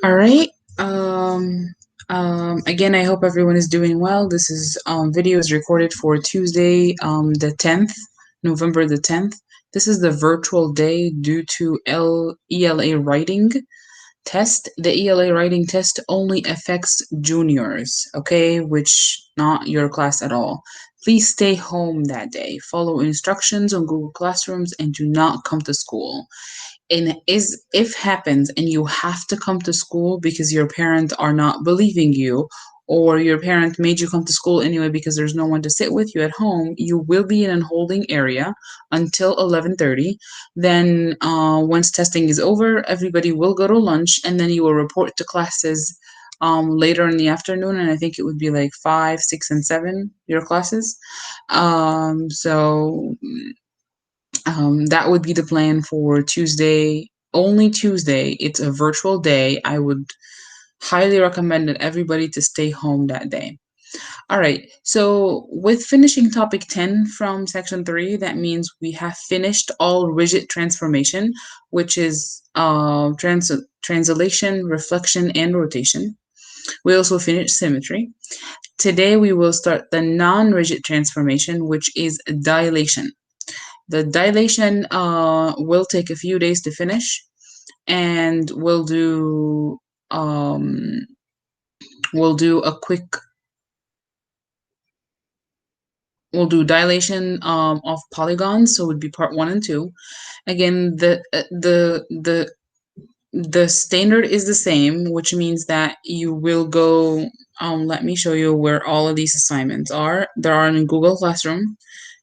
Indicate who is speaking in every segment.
Speaker 1: All right. Again, I hope everyone is doing well. This is video is recorded for Tuesday, the 10th, November the 10th. This is the virtual day due to ELA writing test. The ELA writing test only affects juniors, okay, which not your class at all. Please stay home that day. Follow instructions on Google Classrooms and do not come to school. And is if happens and you have to come to school because your parents are not believing you, or your parent made you come to school anyway because there's no one to sit with you at home, you will be in a holding area until 11:30. Then once testing is over, everybody will go to lunch, and then you will report to classes later in the afternoon. And I think it would be like 5, 6, and 7 your classes. That would be the plan for Tuesday. Only Tuesday. It's a virtual day. I would highly recommend that everybody to stay home that day. All right. So with finishing topic 10 from section 3, that means we have finished all rigid transformation, which is translation, reflection, and rotation. We also finished symmetry. Today we will start the non-rigid transformation, which is dilation. The dilation will take a few days to finish, and um, we'll do a quick we'll do dilation of polygons. So it would be part 1 and 2. Again, the standard is the same, which means that you will go. Let me show you where all of these assignments are. They are in Google Classroom.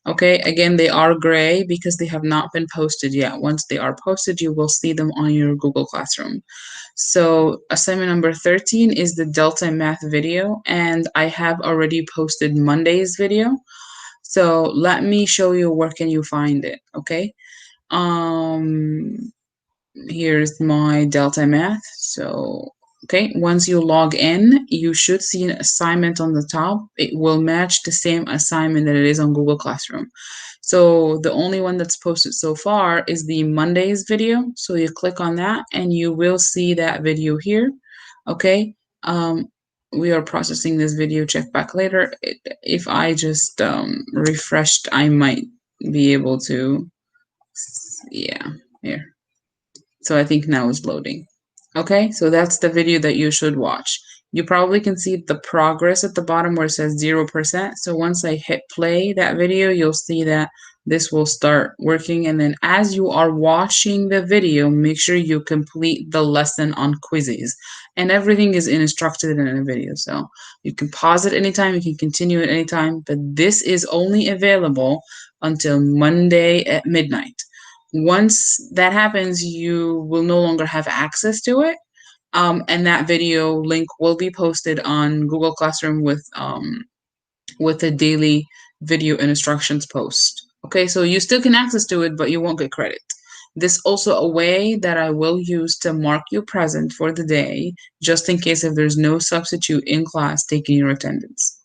Speaker 1: Okay, again, they are gray because they have not been posted yet. Once they are posted, you will see them on your Google Classroom. So assignment number 13 is the Delta Math video, and I have already posted Monday's video. So let me show you where can you find it, okay? Um, Here's my Delta Math. So, okay, once you log in, you should see an assignment on the top. It will match the same assignment that it is on Google Classroom. So the only one that's posted so far is the Monday's video. So you click on that and you will see that video here. Okay. We are processing this video. Check back later. If I just refreshed, I might be able to. Yeah, here. So I think now is loading. Okay, so that's the video that you should watch. You probably can see the progress at the bottom where it says 0%. So once I hit play that video, you'll see that this will start working. And then as you are watching the video, make sure you complete the lesson on quizzes. And everything is instructed in a video. So you can pause it anytime, you can continue it anytime, but this is only available until Monday at midnight. Once that happens, you will no longer have access to it. And that video link will be posted on Google Classroom with a daily video instructions post. Okay, so you still can access to it, but you won't get credit. This also a way that I will use to mark you present for the day, just in case if there's no substitute in class taking your attendance.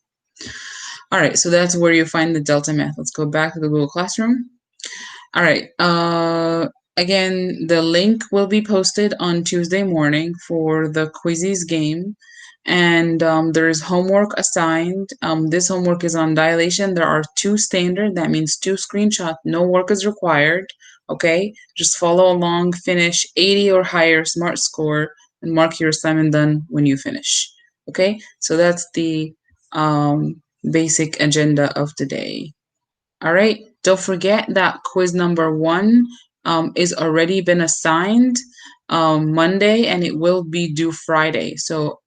Speaker 1: All right, so that's where you find the Delta Math. Let's go back to the Google Classroom. All right. Again, the link will be posted on Tuesday morning for the quizzes game. And there is homework assigned. This homework is on dilation. There are 2 standard. That means 2 screenshots. No work is required. Okay. Just follow along, finish 80 or higher SMART score, and mark your assignment done when you finish. Okay. So that's the basic agenda of today. All right. Don't forget that quiz number 1 is already been assigned Monday, and it will be due Friday. So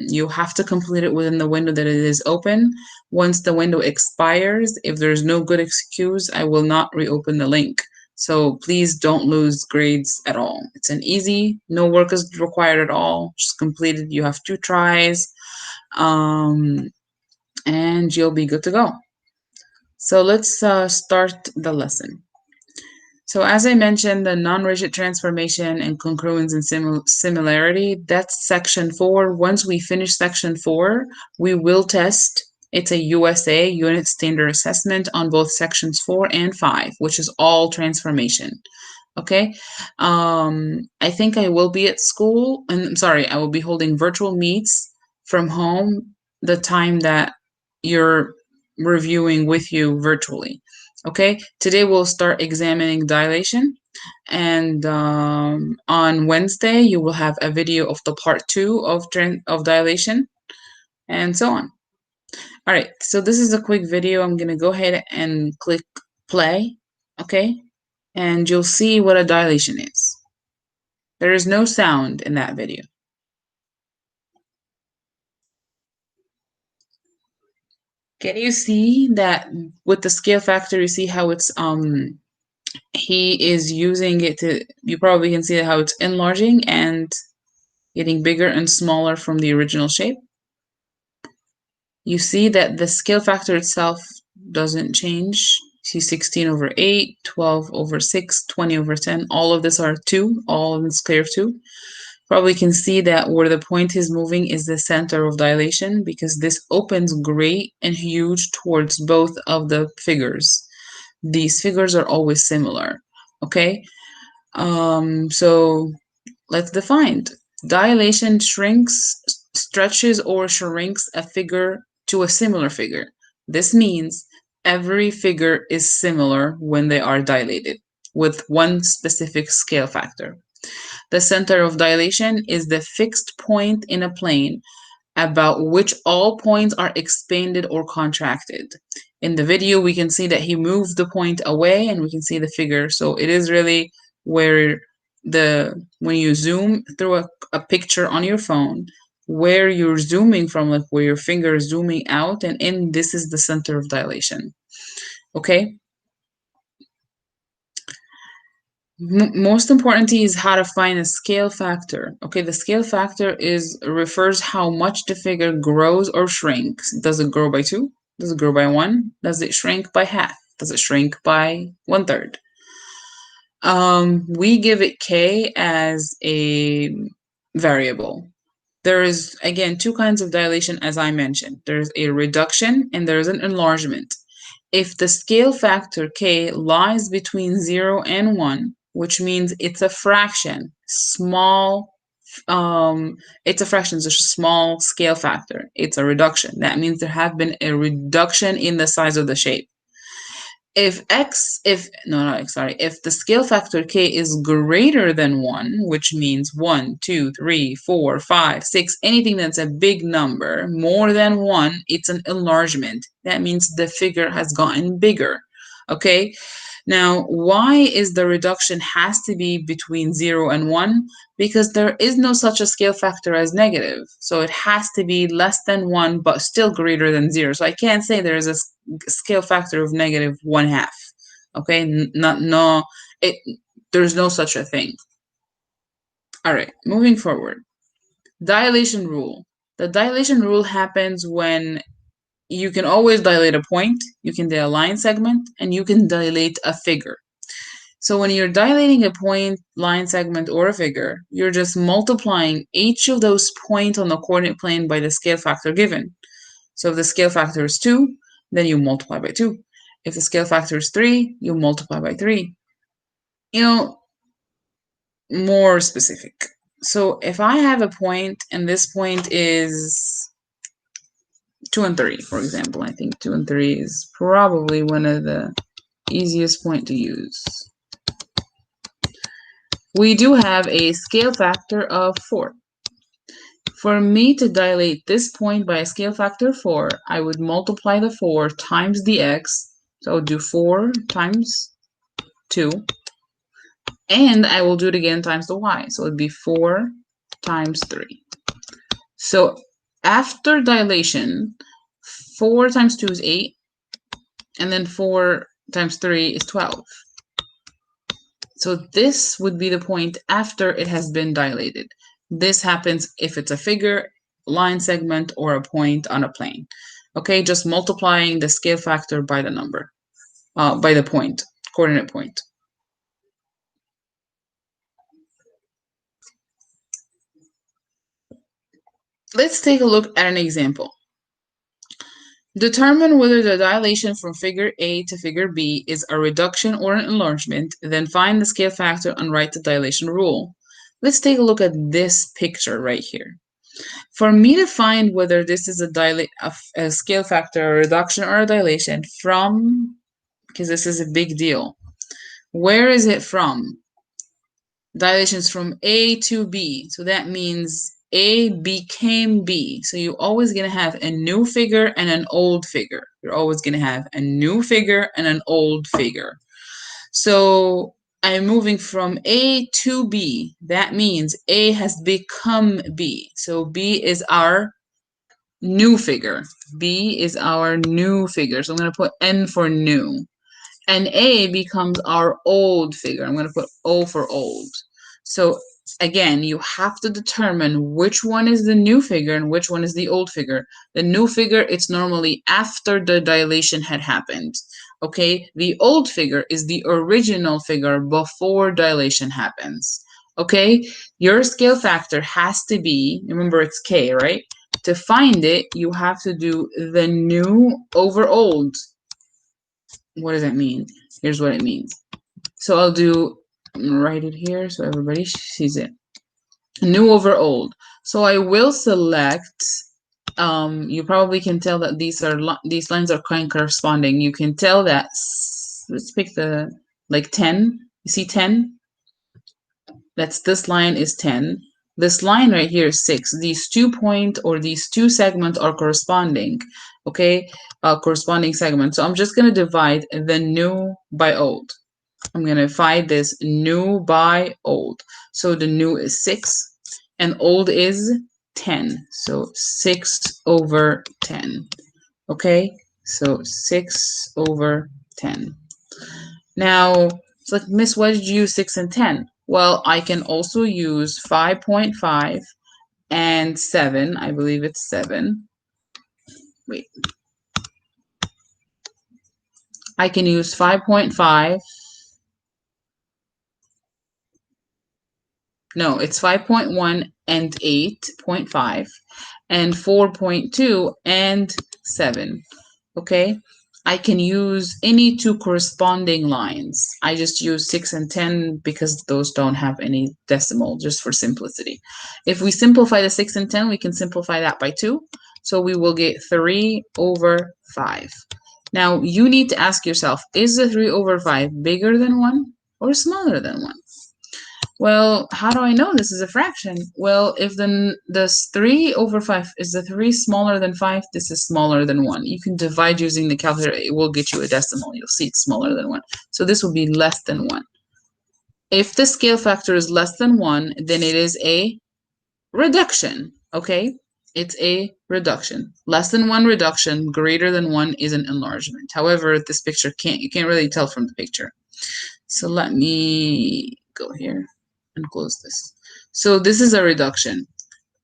Speaker 1: you have to complete it within the window that it is open. Once the window expires, if there's no good excuse, I will not reopen the link. So please don't lose grades at all. It's an easy, no work is required at all. Just complete it. You have 2 tries, and you'll be good to go. So let's start the lesson. So as I mentioned, the non-rigid transformation and congruence and similarity, that's section 4. Once we finish section 4, we will test. It's a USA unit standard assessment on both sections 4 and 5, which is all transformation. Okay. I think I will be at school, and I'm sorry, I will be holding virtual meets from home the time that you're reviewing with you virtually. Okay. Today we'll start examining dilation, and on Wednesday you will have a video of the part two of dilation, and so on. All right. So this is a quick video. I'm gonna go ahead and click play. Okay. And you'll see what a dilation is. There is no sound in that video. Can you see that with the scale factor, you see how it's he is using it to, you probably can see how it's enlarging and getting bigger and smaller from the original shape. You see that the scale factor itself doesn't change. See 16 over 8, 12 over 6, 20 over 10. All of this are 2, all in square of 2. Probably can see that where the point is moving is the center of dilation, because this opens great and huge towards both of the figures. These figures are always similar. Okay, so let's define. Dilation shrinks, stretches, or shrinks a figure to a similar figure. This means every figure is similar when they are dilated with one specific scale factor. The center of dilation is the fixed point in a plane about which all points are expanded or contracted. In the video, we can see that he moved the point away and we can see the figure. So it is really where when you zoom through a picture on your phone, where you're zooming from, like where your finger is zooming out, and in this is the center of dilation. Okay? Most importantly is how to find a scale factor. Okay, the scale factor is refers how much the figure grows or shrinks. Does it grow by 2? Does it grow by 1? Does it shrink by half? Does it shrink by 1/3? We give it k as a variable. There is again two kinds of dilation, as I mentioned. There's a reduction and there's an enlargement. If the scale factor k lies between 0 and 1, which means it's a fraction, it's a fraction, it's a small scale factor, it's a reduction. That means there have been a reduction in the size of the shape. If the scale factor k is greater than 1, which means 1, 2, 3, 4, 5, 6, anything that's a big number, more than 1, it's an enlargement. That means the figure has gotten bigger. Okay? Now, why is the reduction has to be between 0 and 1? Because there is no such a scale factor as negative. So it has to be less than 1, but still greater than 0. So I can't say there is a scale factor of negative 1/2. Okay, it, there's no such a thing. All right, moving forward. Dilation rule. The dilation rule happens when you can always dilate a point, you can dilate a line segment, and you can dilate a figure. So when you're dilating a point, line segment, or a figure, you're just multiplying each of those points on the coordinate plane by the scale factor given. So if the scale factor is 2, then you multiply by 2. If the scale factor is 3, you multiply by 3. You know, more specific. So if I have a point and this point is 2 and 3, for example, I think 2 and 3 is probably one of the easiest point to use. We do have a scale factor of 4. For me to dilate this point by a scale factor of 4, I would multiply the 4 times the x. So I would do 4 times 2. And I will do it again times the y. So it would be 4 times 3. So after dilation, 4 times 2 is 8. And then 4 times 3 is 12. So this would be the point after it has been dilated. This happens if it's a figure, line segment, or a point on a plane. Okay, just multiplying the scale factor by the number, by the point, coordinate point. Let's take a look at an example. Determine whether the dilation from figure A to figure B is a reduction or an enlargement, then find the scale factor and write the dilation rule. Let's take a look at this picture right here. For me to find whether this is a scale factor, a reduction, or a dilation from, because this is a big deal, where is it from? Dilations from A to B. So that means A became B. So you're always going to have a new figure and an old figure. You're always going to have a new figure and an old figure. So I'm moving from A to B. That means A has become B. So B is our new figure. B is our new figure. So I'm going to put N for new. And A becomes our old figure. I'm going to put O for old. So again, you have to determine which one is the new figure and which one is the old figure. The new figure, it's normally after the dilation had happened. Okay, the old figure is the original figure before dilation happens. Okay, your scale factor has to be, remember it's K, right? To find it, you have to do the new over old. What does that mean? Here's what it means. So I'm gonna write it here so everybody sees it. New over old. So I will select, you probably can tell that these lines are kind of corresponding. You can tell that, let's pick the, like 10. You see 10? This line is 10. This line right here is 6. These these two segments are corresponding, okay? Corresponding segments. So I'm just going to divide the new by old. I'm going to divide this new by old. So the new is 6 and old is 10. So 6 over 10. Okay? So 6 over 10. Now, it's like, Miss, why did you use 6 and 10? Well, I can also use 5.5 and 7. I believe it's 7. Wait. I can use 5.5. No, it's 5.1 and 8.5 and 4.2 and 7. Okay? I can use any two corresponding lines. I just use 6 and 10 because those don't have any decimal, just for simplicity. If we simplify the 6 and 10, we can simplify that by 2. So we will get 3 over 5. Now, you need to ask yourself, is the 3 over 5 bigger than 1 or smaller than 1? Well, how do I know this is a fraction? Well, if this 3 over 5 is the 3 smaller than 5, this is smaller than 1. You can divide using the calculator. It will get you a decimal. You'll see it's smaller than 1. So this will be less than 1. If the scale factor is less than 1, then it is a reduction, okay? It's a reduction. Less than 1 reduction, greater than 1 is an enlargement. However, this picture you can't really tell from the picture. So let me go here and close this. So this is a reduction,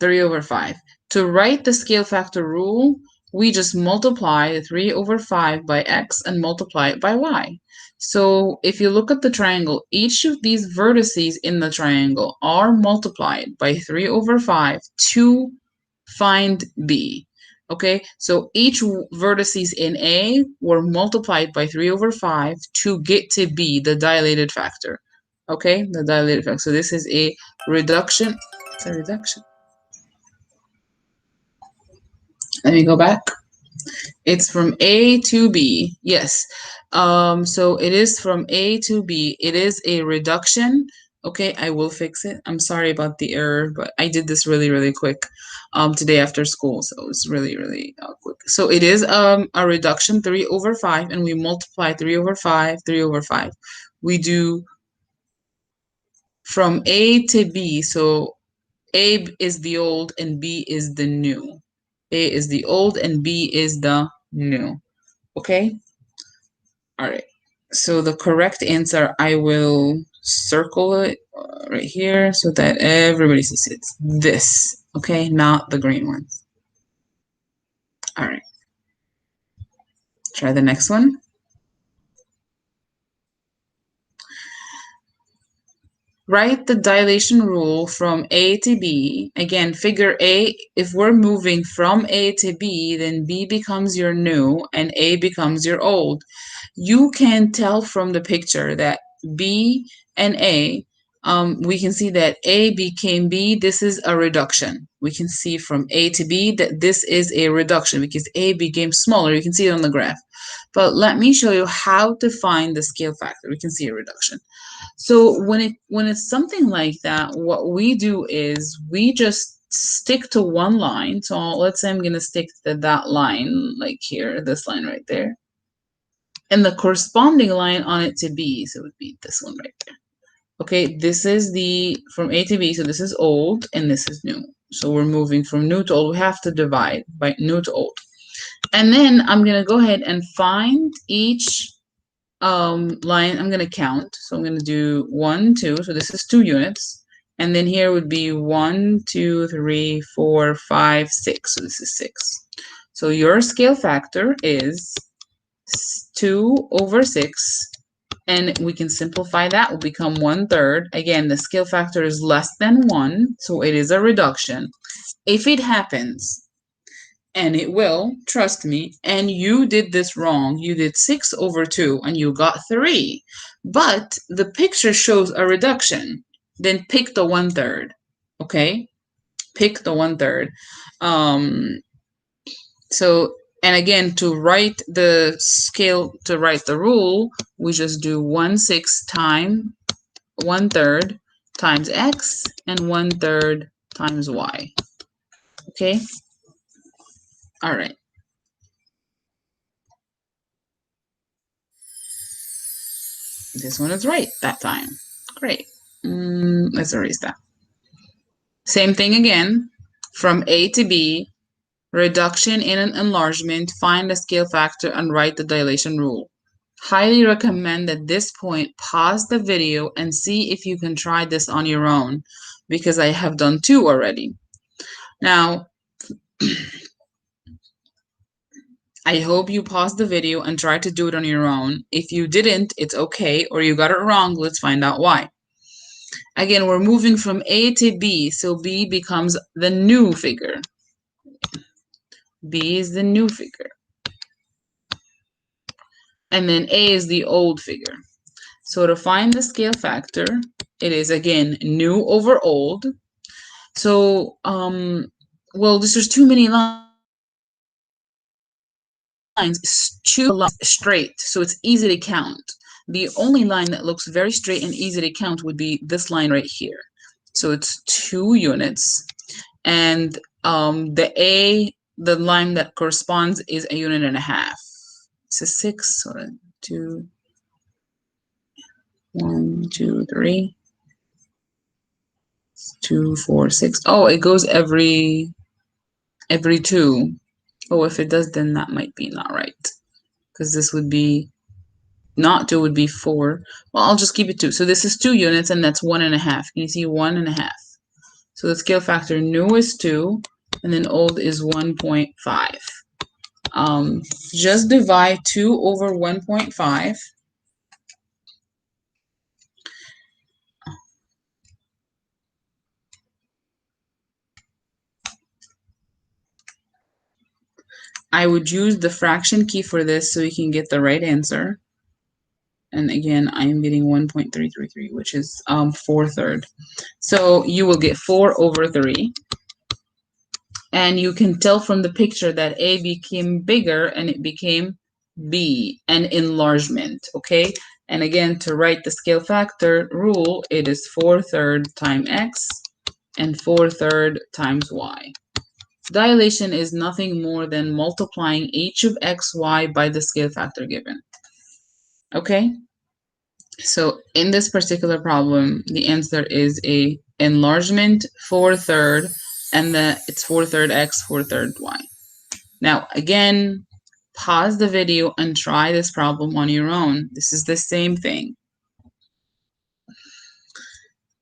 Speaker 1: 3 over 5. To write the scale factor rule, we just multiply 3 over 5 by x and multiply it by y. So if you look at the triangle, each of these vertices in the triangle are multiplied by 3 over 5 to find b. Okay, so each vertices in A were multiplied by 3 over 5 to get to B, the dilated factor. Okay, the dilated factor. So this is a reduction. It's a reduction. Let me go back. It's from A to B. Yes. So it is from A to B. It is a reduction. Okay, I will fix it. I'm sorry about the error, but I did this really, really quick today after school. So it was really, really quick. So it is a reduction, 3 over 5, and we multiply 3 over 5, 3 over 5. We do from A to B. So A is the old and B is the new. A is the old and B is the new. Okay? All right. So the correct answer, I will circle it right here so that everybody sees it. It's this, okay? Not the green one. All right. Try the next one. Write the dilation rule from A to B. Again, figure A, if we're moving from A to B, then B becomes your new and A becomes your old. You can tell from the picture that B and A, we can see that A became B. This is a reduction. We can see from A to B that this is a reduction because A became smaller. You can see it on the graph. But let me show you how to find the scale factor. We can see a reduction. So when it's something like that, what we do is we just stick to one line. So let's say I'm gonna stick to that line, like here, this line right there, and the corresponding line on it to B. So it would be this one right there. Okay, this is the from A to B. So this is old and this is new. So we're moving from new to old. We have to divide by new to old. And then I'm gonna go ahead and find each line. I'm gonna count. So I'm gonna do 1, 2. So this is 2 units. And then here would be 1, 2, 3, 4, 5, 6. So this is 6. So your scale factor is 2/6. And we can simplify that, will become 1/3. Again, the scale factor is less than 1, so it is a reduction. If it happens, and it will, trust me, and you did this wrong, you did 6/2 and you got 3, but the picture shows a reduction, then pick the 1/3, okay? Pick the 1/3. So, and again, to write the scale, to write the rule, we just do 1/6 times 1/3 times x and 1/3 times y, okay? All right. This one is right that time. Great. Let's erase that. Same thing again. From A to B, reduction in an enlargement, find the scale factor and write the dilation rule. Highly recommend at this point pause the video and see if you can try this on your own, because I have done 2 already. Now, I hope you pause the video and try to do it on your own. If you didn't, it's okay, or you got it wrong, let's find out why. Again, we're moving from A to B, so B becomes the new figure. B is the new figure. And then A is the old figure. So to find the scale factor, it is again new over old. So, well, there's too many lines. Choose a line straight, so it's easy to count. The only line that looks very straight and easy to count would be this line right here. So it's 2 units, and the line that corresponds is 1.5 units. It's a 6 or 2, 1, 2, 3, 2, 4, 6. Oh, it goes every 2. Oh, if it does, then that might be not right, because this would be not 2, would be 4. Well, I'll just keep it 2. So this is 2 units, and that's 1.5. Can you see 1.5? So the scale factor new is 2, and then old is 1.5. Just divide 2 over 1.5. I would use the fraction key for this so you can get the right answer. And again, I am getting 1.333, which is 4/3. So you will get 4/3. And you can tell from the picture that A became bigger and it became B, an enlargement, okay? And again, to write the scale factor rule, it is 4/3 times x and 4/3 times y. Dilation is nothing more than multiplying each of x, y by the scale factor given. Okay? So in this particular problem, the answer is a enlargement 4/3, and it's 4/3 x, 4/3 y. Now, again, pause the video and try this problem on your own. This is the same thing.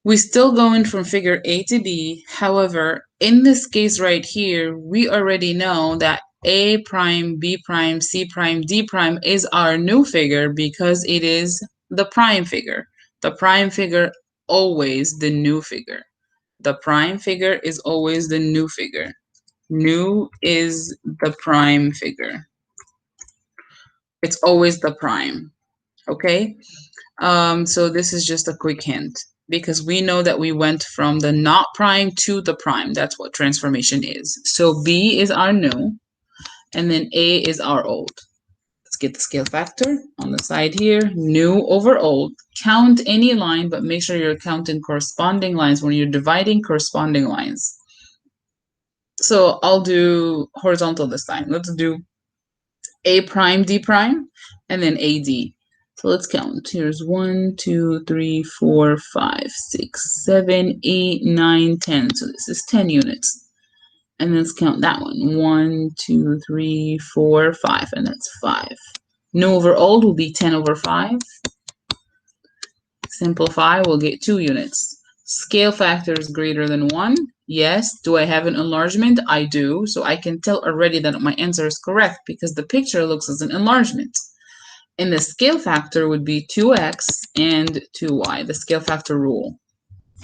Speaker 1: We still going from figure A to B. However, in this case right here, we already know that A prime, B prime, C prime, D prime is our new figure because it is the prime figure. The prime figure always the new figure. The prime figure is always the new figure. New is the prime figure. It's always the prime. Okay? So this is just a quick hint because we know that we went from the not prime to the prime. That's what transformation is. So B is our new, and then A is our old. Let's get the scale factor on the side here. New over old. Count any line, but make sure you're counting corresponding lines when you're dividing corresponding lines. So I'll do horizontal this time. Let's do A prime, D prime, and then AD. So let's count. Here's 1, 2, 3, 4, 5, 6, 7, 8, 9, 10. So this is 10 units. And let's count that one. 1, 2, 3, 4, 5. And that's 5. New over old will be 10 over 5. Simplify, we'll get 2 units. Scale factor is greater than 1. Yes. Do I have an enlargement? I do. So I can tell already that my answer is correct because the picture looks as an enlargement. And the scale factor would be 2x and 2y, the scale factor rule.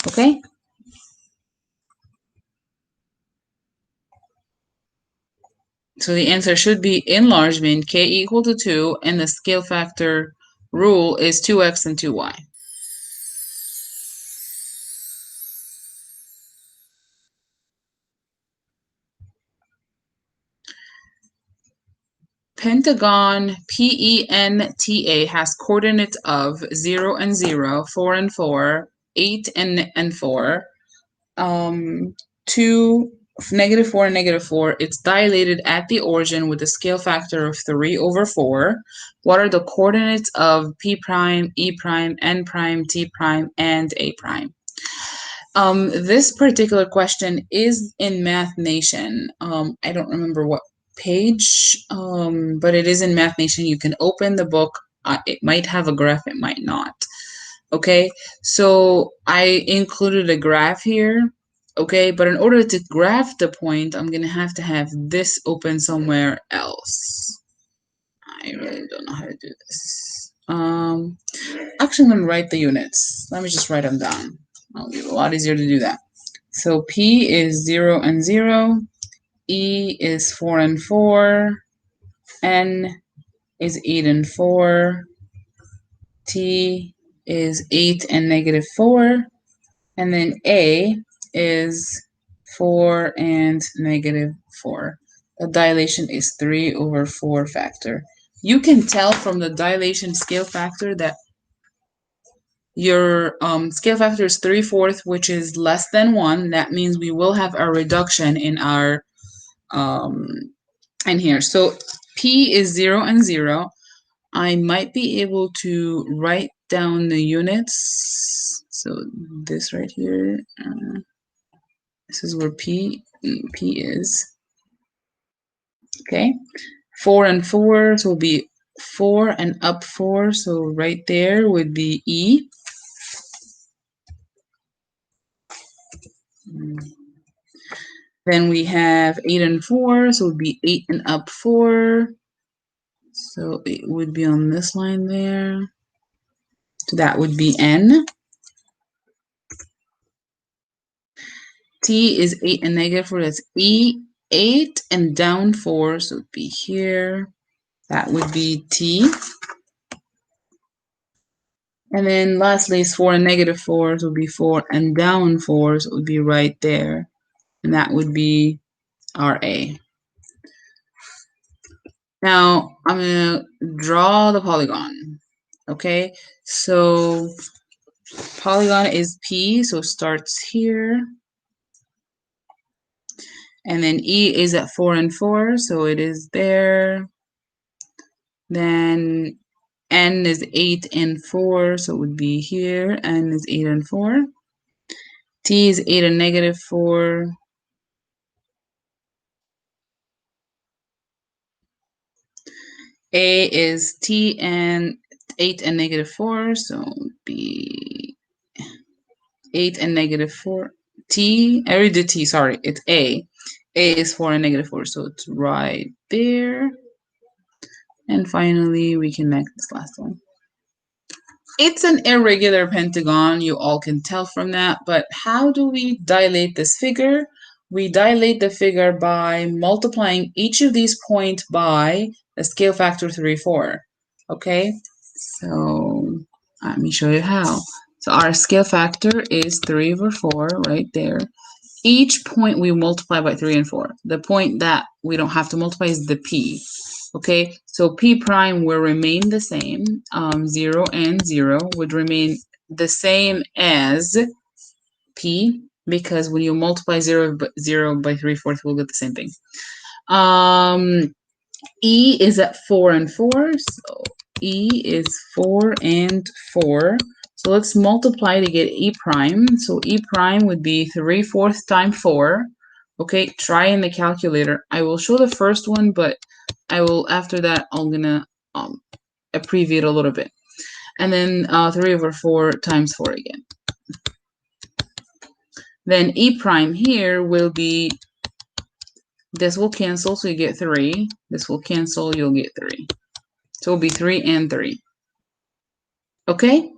Speaker 1: Okay? So the answer should be enlargement, k equal to 2, and the scale factor rule is 2x and 2y. Pentagon PENTA has coordinates of 0 and 0, 4 and 4, 8 and 4, 2, -4 and -4. It's dilated at the origin with a scale factor of 3 over 4. What are the coordinates of P prime, E prime, N prime, T prime, and A prime? This particular question is in Math Nation. I don't remember what page, but it is in Math Nation. You can open the book. It might have a graph, it might not. Okay, so I included a graph here. Okay, but in order to graph the point, I'm gonna have to have this open somewhere else. I really don't know how to do this. Actually, I'm gonna write the units. Let me just write them down. It'll be a lot easier to do that. So P is 0 and 0, E is 4 and 4, N is 8 and 4, T is 8 and -4, and then A is 4 and -4. The dilation is 3 over 4 factor. You can tell from the dilation scale factor that your scale factor is 3/4, which is less than 1. That means we will have a reduction in our in here. So P is 0 and 0. I might be able to write down the units. So this right here, this is where P is. Okay, 4 and 4, so will be 4 and up 4. So right there would be E. Then we have 8 and 4, so it would be 8 and up 4. So it would be on this line there. So that would be N. T is 8 and -4, that's E. 8 and down 4, so it would be here. That would be T. And then lastly is 4 and -4, so it would be 4 and down 4, so it would be right there. And that would be our A. Now I'm going to draw the polygon. Okay, so polygon is P, so starts here. And then E is at 4 and 4, so it is there. Then N is 8 and 4, so it would be here. N is 8 and 4. T is 8 and -4. A is T and 8 and -4, so it would be 8 and -4. T, I already did T, sorry, it's A. A is 4 and -4, so it's right there. And finally, we connect this last one. It's an irregular pentagon, you all can tell from that, but how do we dilate this figure? We dilate the figure by multiplying each of these points by a scale factor 3, 4. Okay, so let me show you how. So our scale factor is 3 over 4 right there. Each point we multiply by 3 and 4. The point that we don't have to multiply is the p. Okay, so p prime will remain the same. 0 and 0 would remain the same as p, because when you multiply 0 by 3/4, we'll get the same thing. E is at 4 and 4, so E is 4 and 4. So let's multiply to get E prime. So E prime would be 3/4 times 4. Okay, try in the calculator. I will show the first one, but I will, after that, I'm gonna abbreviate a little bit. And then 3 over 4 times 4 again. Then E prime here will be, this will cancel, so you get 3. This will cancel, you'll get 3. So it'll be 3 and 3. Okay?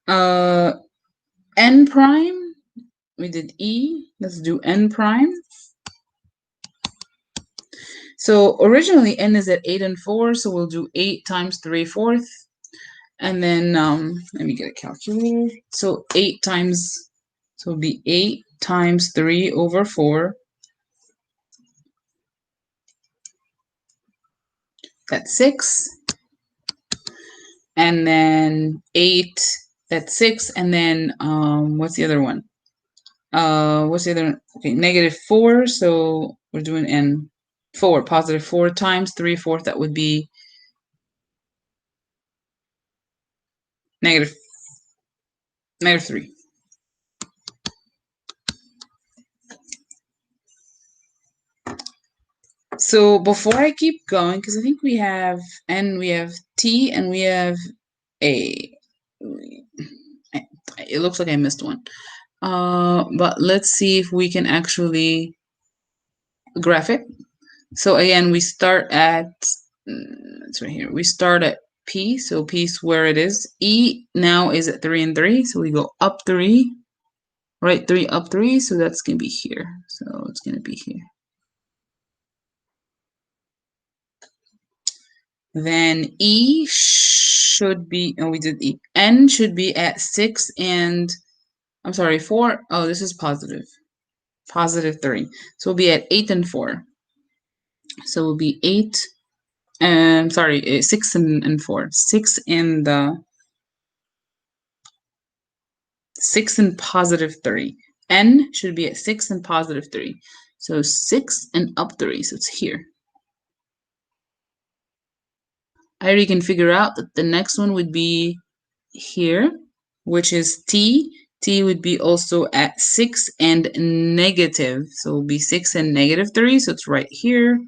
Speaker 1: N prime, we did E. Let's do N prime. So originally N is at 8 and 4, so we'll do 8 times 3/4. And then, let me get a calculator. So 8 times, so it'll be 8 times 3 over 4. That's 6. And then 8, that's 6. And then, what's the other one? What's the other one? Okay, -4, so we're doing N. 4, positive 4 times 3/4, that would be negative 3. So before I keep going, because I think we have N, we have T, and we have A. It looks like I missed one. But let's see if we can actually graph it. So again, we start at, it's right here. We start at P, so P is where it is. E now is at 3 and 3, so we go up 3, right 3, up 3, so that's going to be here. So it's going to be here. Then E should be, oh, we did E. N should be at 6 and, I'm sorry, 4. Oh, this is positive. Positive 3. So we'll be at 8 and 4. So we'll be 8, sorry, 6 and 4. 6 in the, 6 and positive 3. N should be at 6 and positive 3. So 6 and up 3, so it's here. I already can figure out that the next one would be here, which is T. T would be also at 6 and negative. So it will be 6 and negative 3. So it's right here.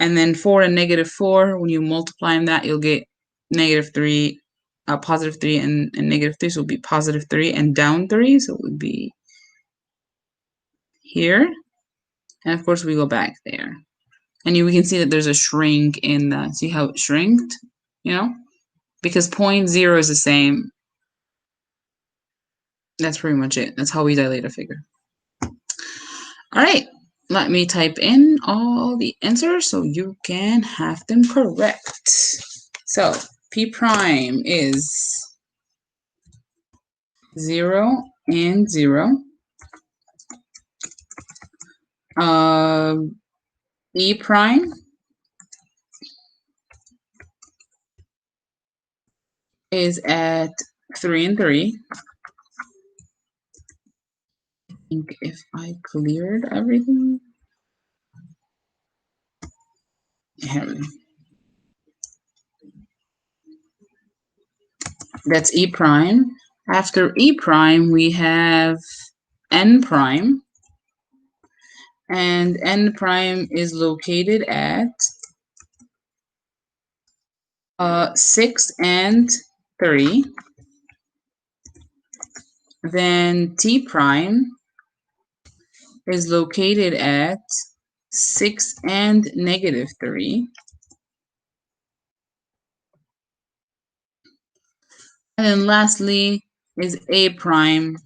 Speaker 1: And then 4 and -4, when you multiply that, you'll get -3, positive 3 and -3. So it would be positive 3 and down 3. So it would be here. And of course, we go back there. And we can see that there's a shrink in the, see how it shrinked, you know? Because 0.0 is the same. That's pretty much it. That's how we dilate a figure. All right, let me type in all the answers so you can have them correct. So P prime is 0 and 0. E prime is at 3 and 3. I think if I cleared everything. That's E prime. After E prime, we have N prime. And N prime is located at 6 and 3. Then T prime is located at 6 and -3. And then lastly is A prime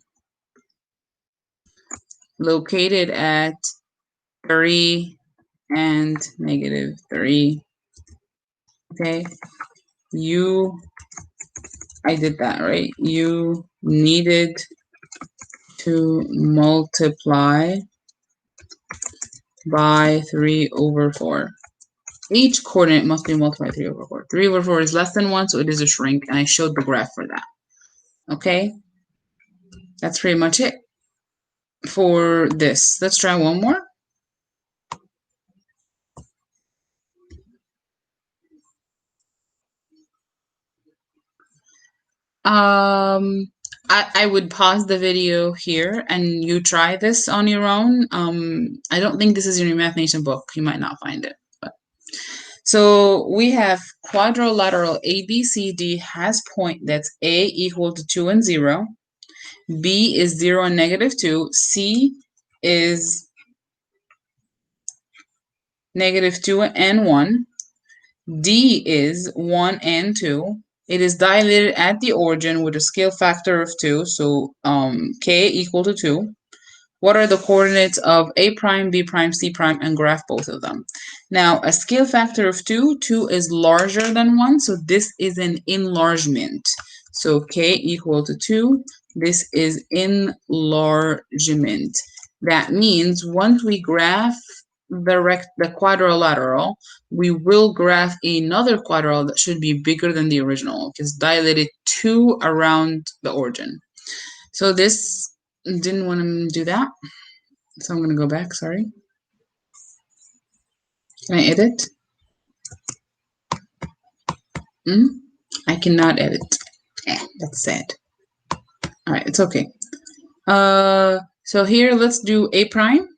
Speaker 1: located at 3 and -3. Okay, I did that, right? You needed to multiply by 3/4. Each coordinate must be multiplied by 3/4. 3/4 is less than 1, so it is a shrink, and I showed the graph for that. Okay, that's pretty much it for this. Let's try one more. I would pause the video here and you try this on your own. I don't think this is in your Math Nation book. You might not find it. But. So we have quadrilateral ABCD has point that's A equal to 2 and 0. B is 0 and -2. C is -2 and 1. D is 1 and 2. It is dilated at the origin with a scale factor of 2, so k equal to 2. What are the coordinates of A prime, B prime, C prime, and graph both of them? Now, a scale factor of 2, 2 is larger than 1, so this is an enlargement. So k equal to 2, this is enlargement. That means once we graph the quadrilateral, we will graph another quadrilateral that should be bigger than the original, because dilated 2 around the origin. So this didn't want to do that. So I'm going to go back, sorry. Can I edit? I cannot edit. That's sad. All right, it's okay. So here, let's do A prime.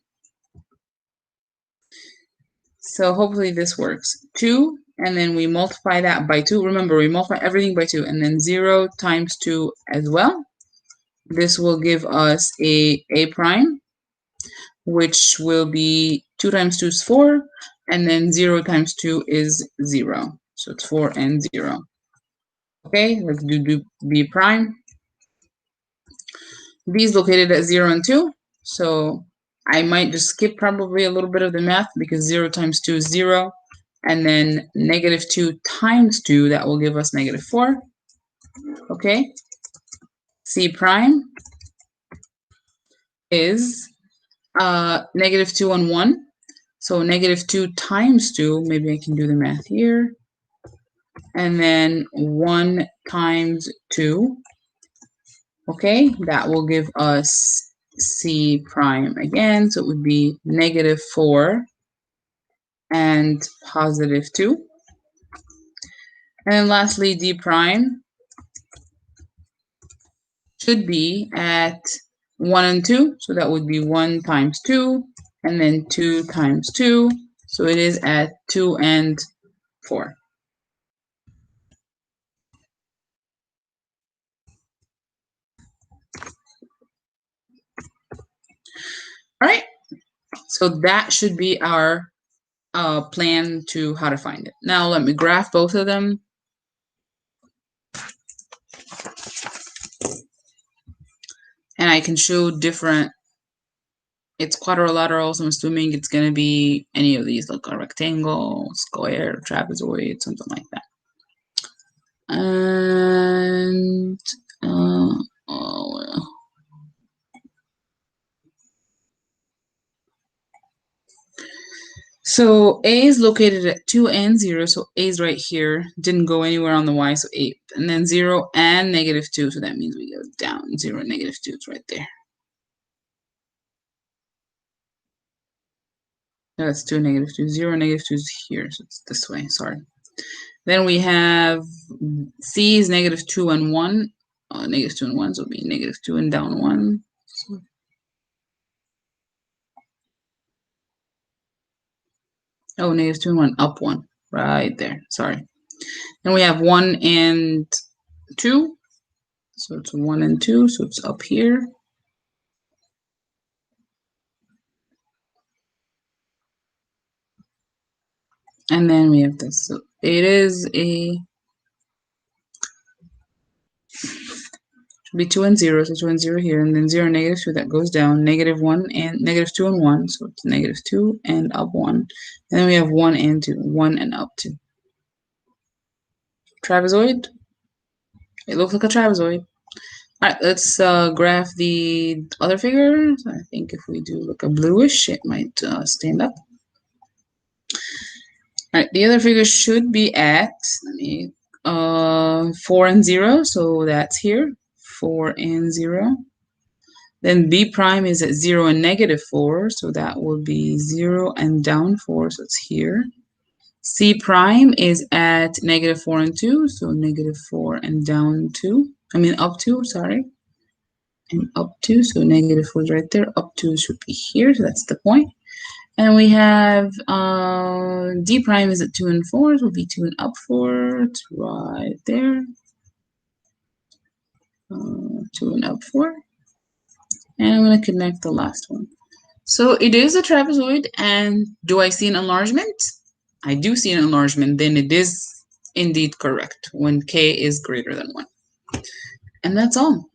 Speaker 1: So hopefully this works. 2, and then we multiply that by 2. Remember, we multiply everything by 2, and then 0 times 2 as well. This will give us A prime, which will be 2 times 2 is 4, and then 0 times 2 is 0. So it's 4 and 0. Okay, let's do B prime. B is located at 0 and 2, so I might just skip probably a little bit of the math because 0 times 2 is 0, and then -2 times 2, that will give us -4. Okay, C prime is -2 and 1, so -2 times 2, maybe I can do the math here, and then 1 times 2. Okay, that will give us C prime again, so it would be -4 and +2. And then lastly, D prime should be at 1 and 2, so that would be 1 times 2, and then 2 times 2, so it is at 2 and 4. All right, so that should be our plan to how to find it. Now let me graph both of them. And I can show different, it's quadrilateral, so I'm assuming it's going to be any of these, like a rectangle, square, trapezoid, something like that. And, oh, so A is located at 2 and 0, so A is right here. Didn't go anywhere on the Y, so 8. And then 0 and -2, so that means we go down. 0 and -2 is right there. No, that's 2 and -2. 0 and -2 is here, so it's this way, sorry. Then we have C is -2 and 1. -2 and 1, so it'll be -2 and down 1. So, oh, -2 and 1, up 1. Right there, sorry. Then we have 1 and 2. So it's 1 and 2, so it's up here. And then we have this. So it is a be 2 and 0, so 2 and 0 here, and then 0 and -2, that goes down, -1 and -2 and 1, so it's -2 and up 1. And then we have 1 and 2, 1 and up 2. Trapezoid? It looks like a trapezoid. Alright, let's graph the other figures. I think if we do look a bluish, it might stand up. Alright, the other figures should be at, let me, 4 and 0, so that's here, 4 and 0. Then B prime is at 0 and -4, so that will be 0 and down 4, so it's here. C prime is at -4 and 2, so -4 and down 2. I mean up 2, sorry. And up 2, so -4 is right there. Up 2 should be here, so that's the point. And we have D prime is at 2 and 4, so will be 2 and up 4. It's right there. 2 and up 4. And I'm going to connect the last one. So it is a trapezoid, and do I see an enlargement? I do see an enlargement, then it is indeed correct when k is greater than 1. And that's all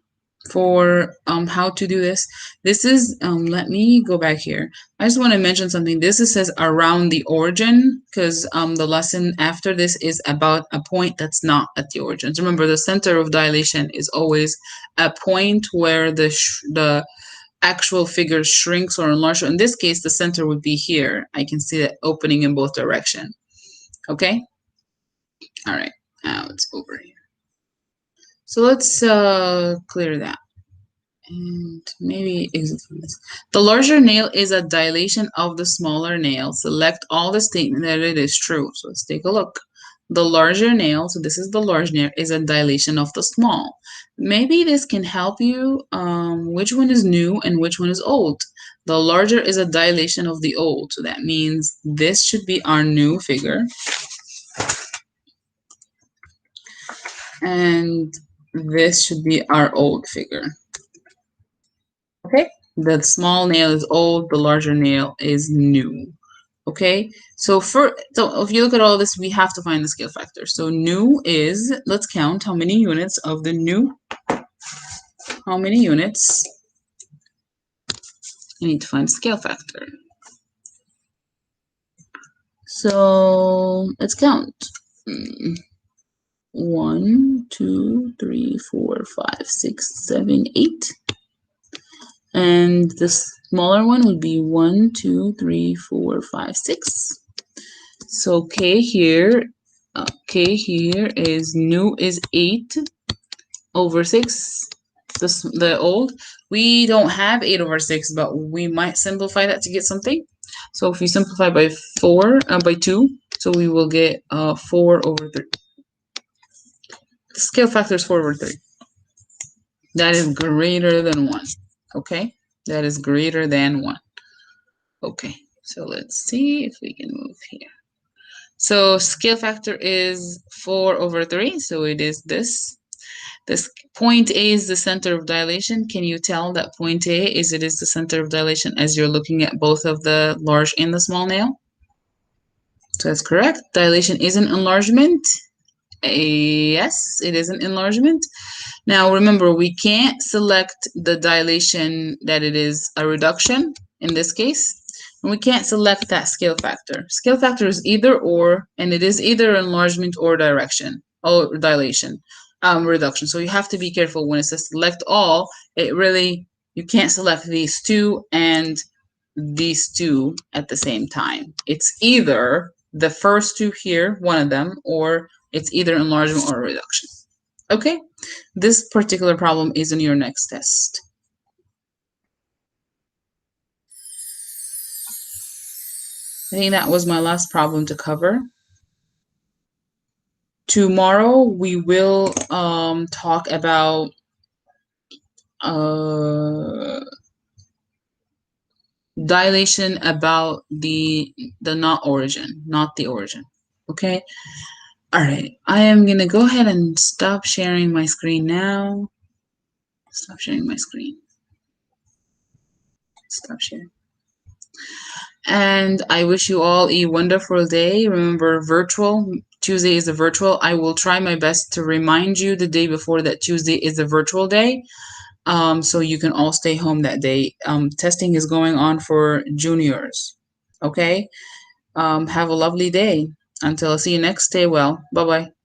Speaker 1: for how to do this. This is, let me go back here. I just want to mention something. This says around the origin, because the lesson after this is about a point that's not at the origin. So remember, the center of dilation is always a point where the actual figure shrinks or enlarges. In this case, the center would be here. I can see that opening in both directions. Okay? All right, now it's over here. So let's clear that. And maybe exit from this. The larger nail is a dilation of the smaller nail. Select all the statement that it is true. So let's take a look. The larger nail, so this is the large nail, is a dilation of the small. Maybe this can help you which one is new and which one is old. The larger is a dilation of the old. So that means this should be our new figure. And this should be our old figure. Okay, the small nail is old, the larger nail is new. Okay, so if you look at all this, we have to find the scale factor. So new is, let's count how many units of the new, how many units. You need to find the scale factor. So let's count. 1, 2, 3, 4, 5, 6, 7, 8. And the smaller one would be 1, 2, 3, 4, 5, 6. So k here is new is 8 over 6. The old, we don't have 8 over 6, but we might simplify that to get something. So if we simplify by 2, so we will get 4 over 3. The scale factor is 4 over 3. That is greater than 1. Okay, that is greater than 1. Okay, so let's see if we can move here. So scale factor is 4 over 3, so it is this. This point A is the center of dilation. Can you tell that point A is the center of dilation as you're looking at both of the large and the small nail? So that's correct. Dilation is an enlargement. Yes, it is an enlargement. Now remember, we can't select the dilation that it is a reduction in this case. And we can't select that scale factor. Scale factor is either or, and it is either enlargement or dilation. Reduction. So you have to be careful when it says select all. You can't select these two and these two at the same time. It's either the first two here, one of them, or it's either enlargement or reduction. Okay, this particular problem is in your next test. I think that was my last problem to cover. Tomorrow we will talk about dilation about the not origin, not the origin. Okay. All right. I am gonna go ahead and stop sharing my screen now. Stop sharing my screen. Stop sharing. And I wish you all a wonderful day. Remember, virtual Tuesday is a virtual, I will try my best to remind you the day before that Tuesday is a virtual day, so you can all stay home that day. Testing is going on for juniors. Okay? Have a lovely day. Until I see you next, stay well. Bye bye.